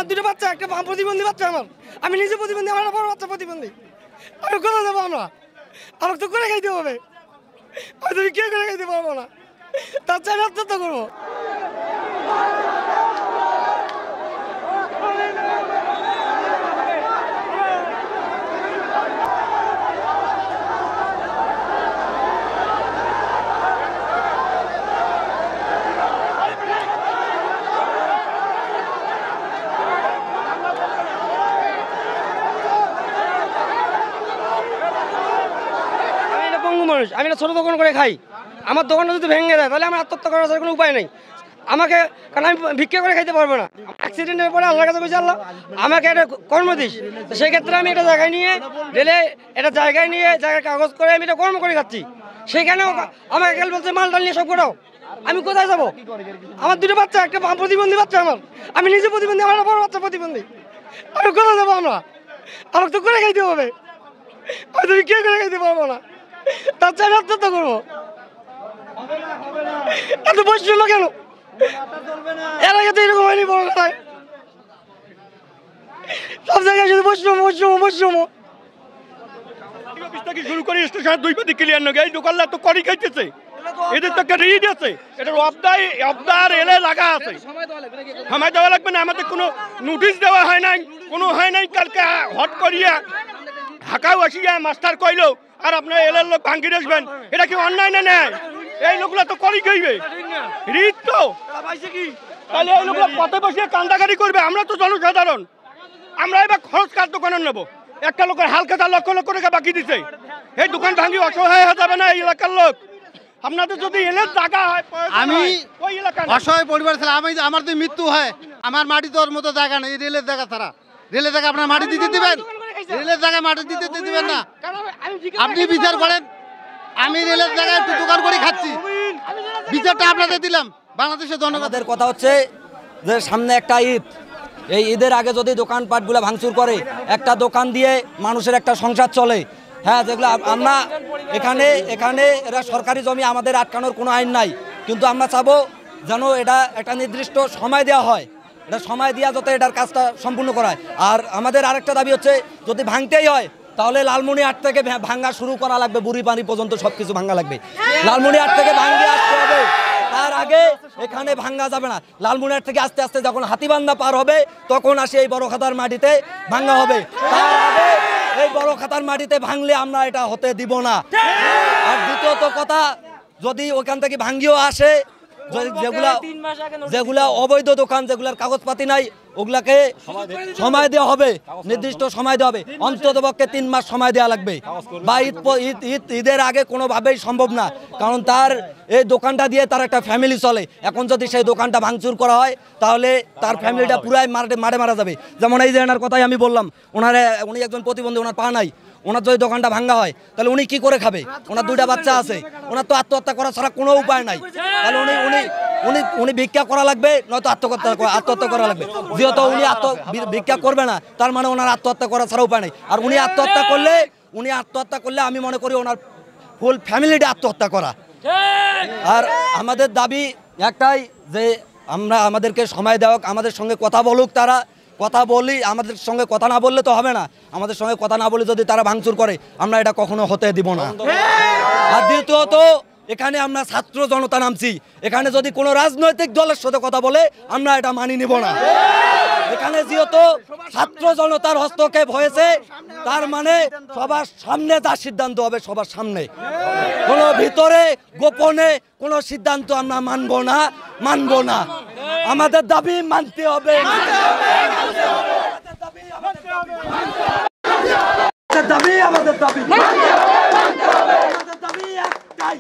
আমার দুটো বাচ্চা, একটা প্রতিবন্ধী বাচ্চা আমার। আমি নিজে প্রতিবন্ধী, আমার বড় বাচ্চা প্রতিবন্ধী। আমি কোথায় যাবো আমরা? আমাকে তো করে খাইতে হবে, আমি তুমি কে করে খাইতে পারবো না, তার চাই আত্মহত্যা করবো। মানুষ আমি একটা ছোট দোকান করে খাই, আমার দোকানটা যদি ভেঙে দেয় তাহলে আমার আত্মহত্যা করার কোনো উপায় নেই আমাকে, কারণ আমি ভিক্ষা করে খাইতে পারবো না। অ্যাক্সিডেন্টের পরে আল্লাহর কাছে বলছি, আল্লাহ আমাকে একটা কর্ম দিস। তো সেই ক্ষেত্রে আমি একটা জায়গায় নিয়ে রেলে একটা জায়গায় নিয়ে জায়গায় কাগজ করে আমি এটা কর্ম করে খাচ্ছি। সেখানেও আমাকে গেল বলছে মালটাল নিয়ে সব করাও। আমি কোথায় যাবো? আমার দুটো বাচ্চা, একটা প্রতিবন্ধী বাচ্চা আমার। আমি নিজে প্রতিবন্ধী, আমার বড় বাচ্চা প্রতিবন্ধী। আমি কোথায় যাবো আমরা? আমাকে তো করে খাইতে হবে, আমি তুমি কে করে খাইতে পারবো না, তার চাই আত্মহত্যা করবো। এত বৈষম্য কেন? এর আগে তো এরকম হয়নি বড় কথায়, সব জায়গায় শুধু বৈষম্য বৈষম্য বৈষম্য। শুরু করে স্টেশনের দুই পাতি ক্লিয়ার নগে এই দোকানদার তো করি খাইতেছে, এদের তো একটা রিড আছে, এটা অবদার এলে লাগা আছে, সময় দেওয়া লাগবে না। আমাদের কোনো নোটিশ দেওয়া হয় নাই, কোনো হয় নাই। কালকে হট করিয়া ঢাকাও আসিয়া মাস্টার কইলো আর আপনার এলের লোক ভাঙ্গি আসবেন, এটা কি অন্যায় না? নেয় এই লোকগুলা তো করি খাইবে রিড তো, তাহলে এই লোকগুলা পথে বসিয়ে কান্দাকারি করবে। আমরা তো জনসাধারণ, আমরা এবার খরচ কার দোকানে নেবো? একটা লোকের হালকা 1,00,000 টাকা বাকি দিছে, এই দোকান ভাঙ্গি অসহায় হয়ে যাবে না এই এলাকার লোক? আপনাদের যদি এলে জায়গা হয়, আমি অসহায় পরিবার ছিলাম, আমি আমার যদি মৃত্যু হয় আমার মাটি দেওয়ার মতো জায়গা নেই, রেলের জায়গা ছাড়া। রেলের জায়গা আপনার মাটি দিতে দিবেন? রেলের জায়গায় মাটি দিতে দিবেন না। আপনি বিচার করেন, আমি রেলের জায়গায় একটু দোকান করে খাচ্ছি, বিচারটা আপনাদের দিলাম। বাংলাদেশের জনগণের কথা হচ্ছে যে সামনে একটা ঈদ, এই ঈদের আগে যদি দোকানপাটগুলো ভাঙচুর করে, একটা দোকান দিয়ে মানুষের একটা সংসার চলে। হ্যাঁ, যেগুলো আমরা এখানে এরা সরকারি জমি, আমাদের আটকানোর কোনো আইন নাই, কিন্তু আমরা চাবো যেন এটা একটা নির্দিষ্ট সময় দেওয়া হয়, এটা সময় দেওয়া যাতে এটার কাজটা সম্পূর্ণ করা হয়। আর আমাদের আরেকটা দাবি হচ্ছে, যদি ভাঙতেই হয় তাহলে লালমনিরহাট থেকে ভাঙা শুরু করা লাগবে, বুড়িপানি পর্যন্ত সব কিছু ভাঙা লাগবে। লালমনিরহাট থেকে ভাঙতে আসতে হবে, তার আগে এখানে ভাঙা যাবে না। লালমনিরহাট থেকে আস্তে আস্তে যখন হাতিবান্ধা পার হবে তখন আসে এই বড় খাতার মাটিতে ভাঙা হবে, তার আগে এই বড় খাতার মাটিতে ভাঙলে আমরা এটা হতে দিব না। আর দ্বিতীয়ত কথা, যদি ওখান থেকে ভাঙ্গিও আসে, যেগুলা অবৈধ দোকান, যেগুলার কাগজপাতি নাই, ওগুলাকে সময় দেওয়া হবে, নির্দিষ্ট সময় দেওয়া হবে, অন্ততপক্ষে 3 মাস সময় দেওয়া লাগবে। বা ঈদের আগে কোনোভাবেই সম্ভব না, কারণ তার এই দোকানটা দিয়ে তার একটা ফ্যামিলি চলে। এখন যদি সেই দোকানটা ভাঙচুর করা হয় তাহলে তার ফ্যামিলিটা পুরাই মাঠে মারা যাবে। যেমন এই যে এনার কথাই আমি বললাম, উনি একজন প্রতিবন্ধী, ওনার পা নাই, ওনার যদি দোকানটা ভাঙা হয় তাহলে উনি কি করে খাবে? ওনার 2টা বাচ্চা আছে, ওনার তো আত্মহত্যা করা ছাড়া কোনো উপায় নাই। তাহলে উনি ভিক্ষা করা লাগবে, নয়তো আত্মহত্যা করা লাগবে। যেহেতু উনি ভিক্ষা করবে না, তার মানে ওনার আত্মহত্যা করা ছাড়া উপায় নেই। আর উনি আত্মহত্যা করলে আমি মনে করি ওনার ফুল ফ্যামিলিটা আত্মহত্যা করা। আর আমাদের দাবি একটাই, যে আমাদেরকে সময় দেওয়া, আমাদের সঙ্গে কথা বলুক, তারা কথা বলি, আমাদের সঙ্গে কথা না বললে তো হবে না। আমাদের সঙ্গে কথা না বলে যদি তারা ভাঙচুর করে, আমরা এটা কখনো হতে দিব না। আর দ্বিতীয়ত, এখানে আমরা ছাত্র জনতা নামছি, এখানে যদি কোনো রাজনৈতিক দলের সাথে কথা বলে আমরা এটা মানি নিব না। এখানে যেহেতু ছাত্র জনতার হস্তক্ষেপ হয়েছে, তার মানে সবার সামনে তার সিদ্ধান্ত হবে, সবার সামনে, কোনো ভিতরে গোপনে কোনো সিদ্ধান্ত আমরা মানব না। আমাদের দাবি মানতে হবে, আমাদের দাবি একটাই।